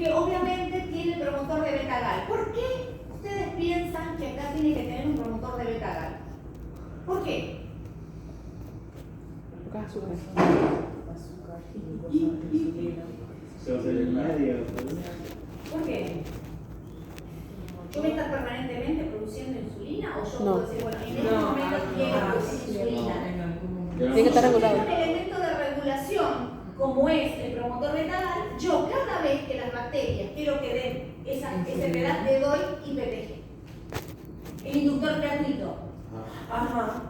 que obviamente tiene el promotor de beta-gal. ¿Por qué ustedes piensan que acá tiene que tener un promotor de beta-gal? ¿Por qué? ¿Por qué? ¿Yo voy a estar permanentemente produciendo insulina o yo puedo decir, bueno, en este momento quiero producir insulina? Tiene que estar regulado. Un elemento de regulación como es el promotor beta-gal, yo cada vez que las bacterias quiero que den esa enfermedad le doy IPTG. El inductor gratuito. Ajá.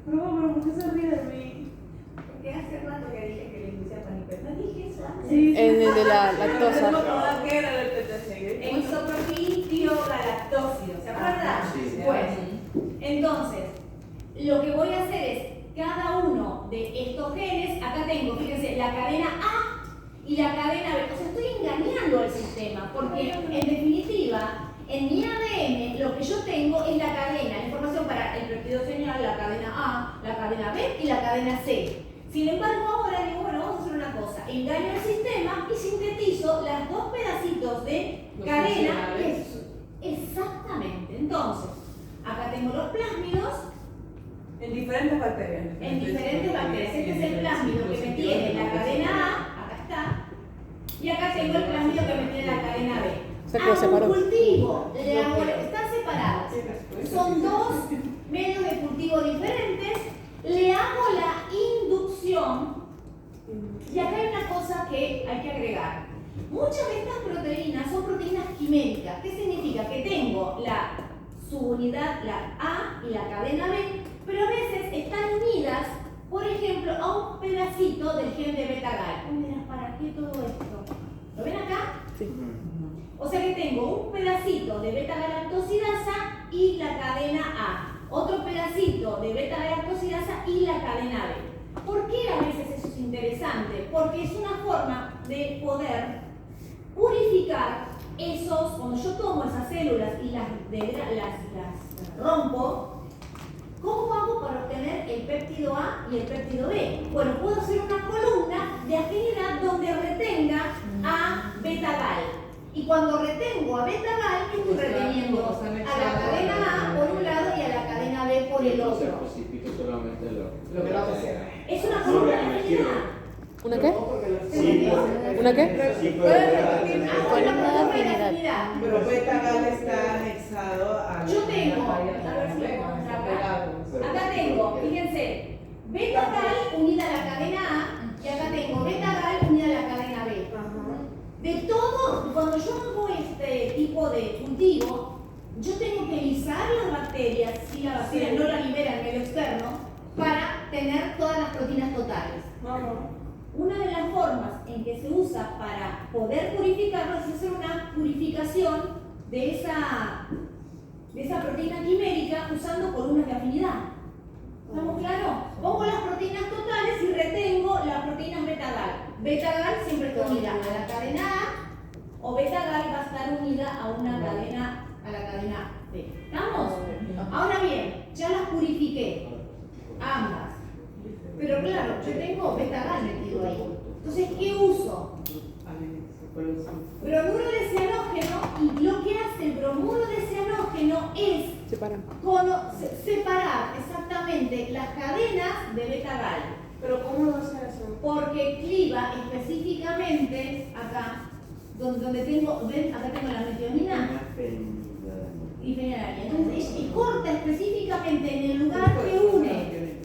Pero ¿por qué se ríe de mí? Porque hace rato que dije que le inducía con IPTG. ¿No dije eso antes? Sí. El de la lactosa. ¿Qué era el PTC? El isopropíl galactósido, ¿se acuerdan? Sí. Pues, entonces, lo que voy a hacer es, cada uno de estos genes, acá tengo, fíjense, la cadena A y la cadena B. O sea, estoy engañando al sistema, porque en definitiva, en mi ADN, lo que yo tengo es la cadena, la información para el péptido señal, la cadena A, la cadena B y la cadena C. Sin embargo, ahora digo, bueno, vamos a hacer una cosa, engaño al sistema y sintetizo los dos pedacitos de cadena. Exactamente. Entonces, acá tengo los plásmidos. En diferentes bacterias. En diferentes bacterias. Este es el plásmido que me tiene la cadena A, acá está, y acá tengo el plásmido que me tiene la cadena B. O sea que lo separó. Hago un cultivo, están separados. Son dos medios de cultivo diferentes. Le hago la inducción, y acá hay una cosa que hay que agregar. Muchas de estas proteínas son proteínas quiméricas. ¿Qué significa? Que tengo la subunidad, la A y la cadena B, pero a veces están unidas, por ejemplo, a un pedacito del gen de beta-gal. Mira, ¿para qué todo esto? ¿Lo ven acá? Sí. O sea que tengo un pedacito de beta-galactosidasa y la cadena A. Otro pedacito de beta-galactosidasa y la cadena B. ¿Por qué a veces eso es interesante? Porque es una forma de poder purificar esos, cuando yo tomo esas células y las rompo, ¿cómo hago para obtener el péptido A y el péptido B? Bueno, puedo hacer una columna de afinidad donde retenga a beta-gal. Y cuando retengo a beta-gal, estoy reteniendo a la cadena A por un lado y a la cadena B por el otro. Solamente Lo que va a hacer. Es una columna de afinidad. ¿Una qué? ¿Se entendió? ¿Una qué? Sí, Columna de afinidad. Pero beta-gal está anexado a Yo tengo, a ver si lo pongo acá. Acá tengo, fíjense, beta-gal unida a la cadena A y acá tengo beta-gal unida a la cadena B. De todo, cuando yo hago este tipo de cultivo, yo tengo que lisar las bacterias, si la bacteria no la libera en medio externo, para tener todas las proteínas totales. Una de las formas en que se usa para poder purificarlo es hacer una purificación de esa proteína quimérica usando columnas de afinidad. ¿Estamos claros? Pongo las proteínas totales y retengo las proteínas beta-gal. Beta-gal siempre está unida a la cadena A o beta-gal va a estar unida a la cadena B. ¿Estamos? Ahora bien, ya las purifiqué, ambas. Pero claro, yo tengo beta-gal metido ahí. Entonces, ¿qué uso? Bromuro de cianógeno, y lo que hace el bromuro de cianógeno es separar exactamente las cadenas de beta-gal. ¿Pero cómo lo hace eso? Porque cliva específicamente acá, donde tengo, ven, acá tengo la metionina y fenilalanina. Entonces, corta específicamente en el lugar que une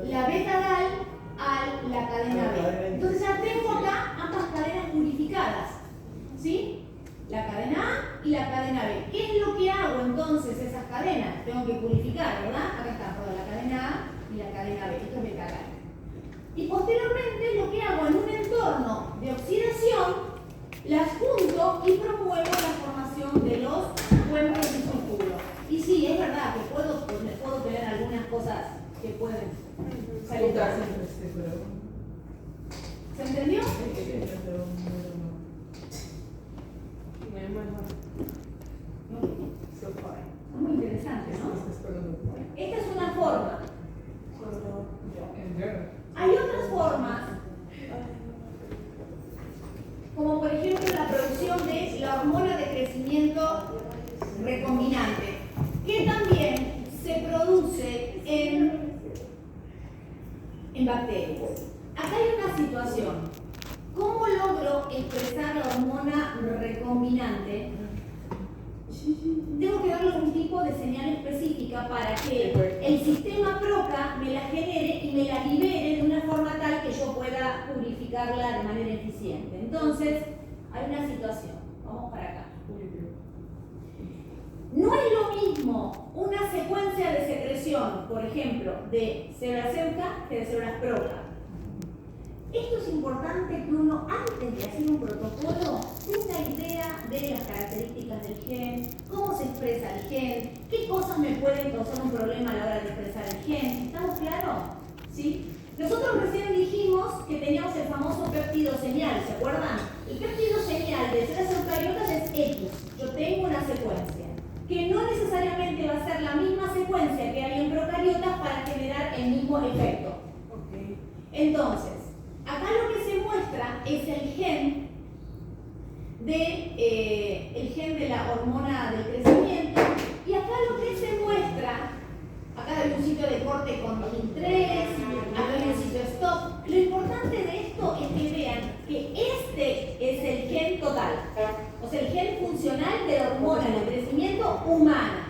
la beta-gal a la cadena B. Entonces ya tengo acá ambas cadenas purificadas, ¿sí? La cadena A y la cadena B. ¿Qué es lo que hago entonces esas cadenas? Tengo que purificar, ¿verdad? Acá está toda la cadena A y la cadena B. Esto es beta-gal. Y posteriormente lo que hago en un entorno de oxidación, las junto y promuevo la formación de los cuerpos de sulfuro. Y sí, es verdad que puedo tener algunas cosas que pueden salir. ¿Se entendió? Muy interesante, ¿no? Esta es una forma. Hay otras formas bacterias. Acá hay una situación. ¿Cómo logro expresar la hormona recombinante? Tengo que darle un tipo de señal específica para que el sistema PROCA me la genere y me la libere de una forma tal que yo pueda purificarla de manera eficiente. Entonces, hay una situación. Vamos para acá. No es lo mismo una secuencia de secreción, por ejemplo, de células EUCA que de células PROCA. Esto es importante que uno, antes de hacer un protocolo, tenga idea de las características del gen, cómo se expresa el gen, qué cosas me pueden causar un problema a la hora de expresar el gen. ¿Estamos claros? ¿Sí? Nosotros recién dijimos que teníamos el famoso péptido señal, ¿se acuerdan? El péptido señal de células eucariotas es X. Yo tengo una secuencia, que no necesariamente va a ser la misma secuencia que hay en procariotas para generar el mismo efecto. Entonces, acá lo que se muestra es el gen de la hormona del crecimiento, y acá lo que se muestra, acá hay un sitio de corte con GIN3, acá hay un sitio stop. Lo importante de esto es que vean que este es el gen total, o sea, el gen funcional de la hormona del crecimiento humana.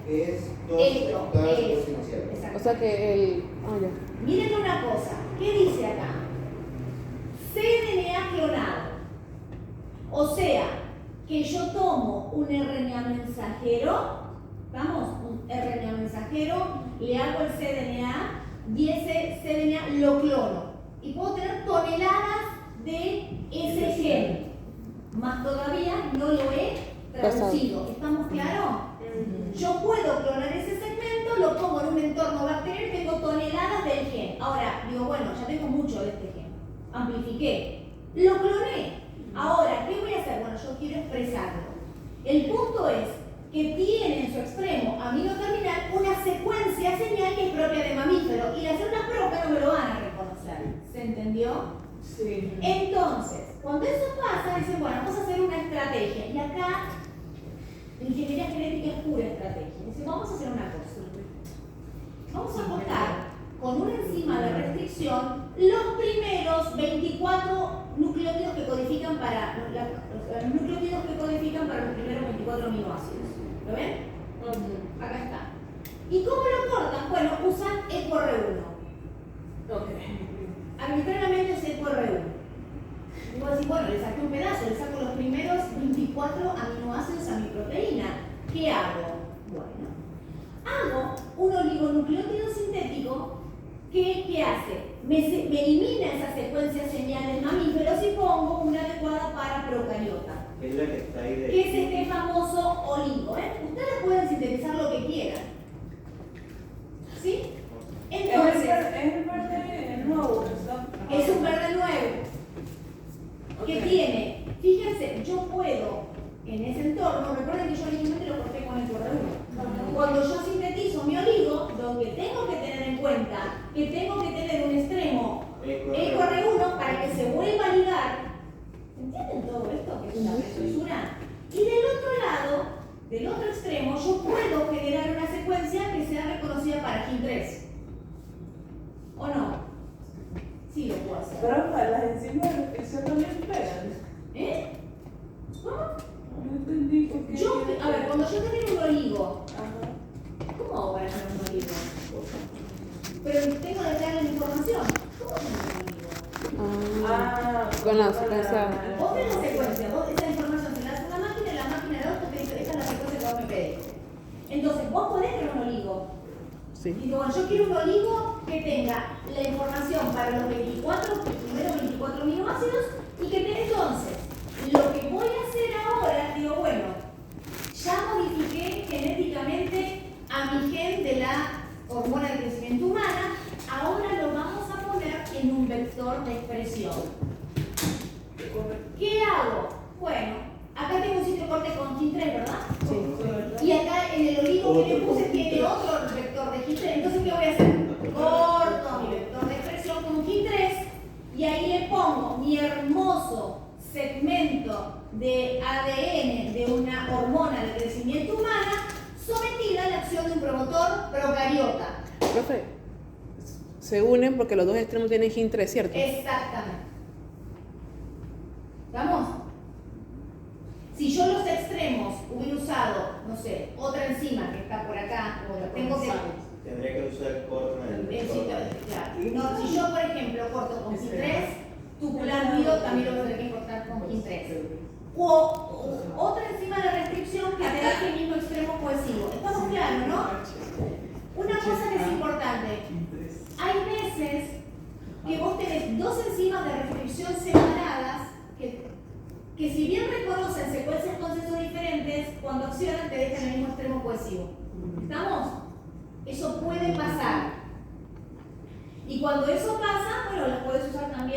Es Esto, todas las esto. iniciales. Exacto. O sea que el. Ah, ya. Miren una cosa, ¿qué dice acá? cDNA clonado. O sea, que yo tomo un RNA mensajero, vamos, un RNA mensajero, le hago el cDNA y ese cDNA lo clono. Y puedo tener toneladas de ese gen. Más todavía no lo he traducido. ¿Estamos claros? Yo puedo clonar ese segmento, lo pongo en un entorno bacteriano y tengo toneladas del gen. Ahora, digo, bueno, ya tengo mucho de este gen. Amplifiqué. Lo cloné. Ahora, ¿qué voy a hacer? Bueno, yo quiero expresarlo. El punto es que tiene en su extremo amino terminal una secuencia señal que es propia de mamífero, y las células PROCA no me lo van a reconocer. ¿Se entendió? Sí. Entonces, cuando eso pasa, dicen, bueno, vamos a hacer una estrategia. Y acá, la ingeniería genética es pura estrategia. Dicen, vamos a hacer una cosa. Vamos a aportar con una enzima de restricción los primeros 24 nucleótidos que codifican para los nucleótidos que codifican para los primeros 24 aminoácidos. ¿Lo ven? Acá está. ¿Y cómo lo cortan? Bueno, usan EcoR1. Arbitrariamente es EcoR1. Y vos decís, bueno, le saqué un pedazo, le saco los primeros 24 aminoácidos a mi proteína. ¿Qué hago? Bueno, hago un oligonucleótido sintético que, ¿qué hace? Me elimina esa secuencia señal de mamíferos y pongo una adecuada para procariota. Es la que está ahí de. Que es este famoso oligo, Ustedes pueden sintetizar lo que quieran. ¿Sí? Entonces, es el verde nuevo, ¿no? es un verde nuevo. Que tiene, fíjense, yo puedo en ese entorno, recuerden que yo originalmente lo corté con el EcoR1. Cuando yo sintetizo mi oligo, lo que tengo que tener en cuenta, que tengo que tener un extremo EcoR1 para que se vuelva a ligar. ¿Entienden todo esto? Que es una presursura. Y del otro lado, del otro extremo, yo puedo generar una secuencia que sea reconocida para GIN3. ¿O no? Sí, lo puedo hacer. Pero para las enzimas de restricción también pegan. ¿Cómo? No entendí por qué. A ver, cuando yo tengo un oligo, Ajá. ¿cómo hago para tener un oligo? Pero tengo que darle la información. ¿Cómo tengo un oligo? Con la secuencia. Vos tenés la secuencia, vos esa información se la das a una máquina y la máquina de otro te dice, esta es la secuencia que vos me pedís. Entonces, vos podés crear un oligo. Sí. Digo, bueno, yo quiero un oligo que tenga la información para los primeros 24 aminoácidos y que tenga entonces, lo que voy a hacer ahora, digo, bueno, ya modifiqué genéticamente a mi gen de la hormona de crecimiento humana, ahora lo vamos a poner en un vector de expresión. ¿Qué hago? Bueno, acá tengo un sitio de corte con GIN3, ¿verdad? Sí. Y acá en el oligo que le puse tiene otro vector de GIN3. Entonces, ¿qué voy a hacer? Corto mi vector de expresión con GIN3 y ahí le pongo mi hermoso segmento de ADN de una hormona de crecimiento humana sometida a la acción de un promotor procariota. Profe, Se unen porque los dos extremos tienen HIN3, ¿cierto? Exactamente. ¿Vamos? Si yo los extremos hubiera usado, no sé, otra enzima que está por acá, o tengo que... Tendría que usar corner. Claro. No, si yo, por ejemplo, corto con HIN3, tubular unido también lo voy a tener que cortar con HIN3. O otra enzima de restricción que te da el mismo extremo cohesivo. ¿Estamos claros, no? Una cosa que es importante. Hay veces que vos tenés dos enzimas de restricción separadas que si bien reconocen secuencias con sexos diferentes, cuando accionan te dejan el mismo extremo cohesivo. ¿Estamos? Eso puede pasar. Y cuando eso pasa, bueno, las puedes usar también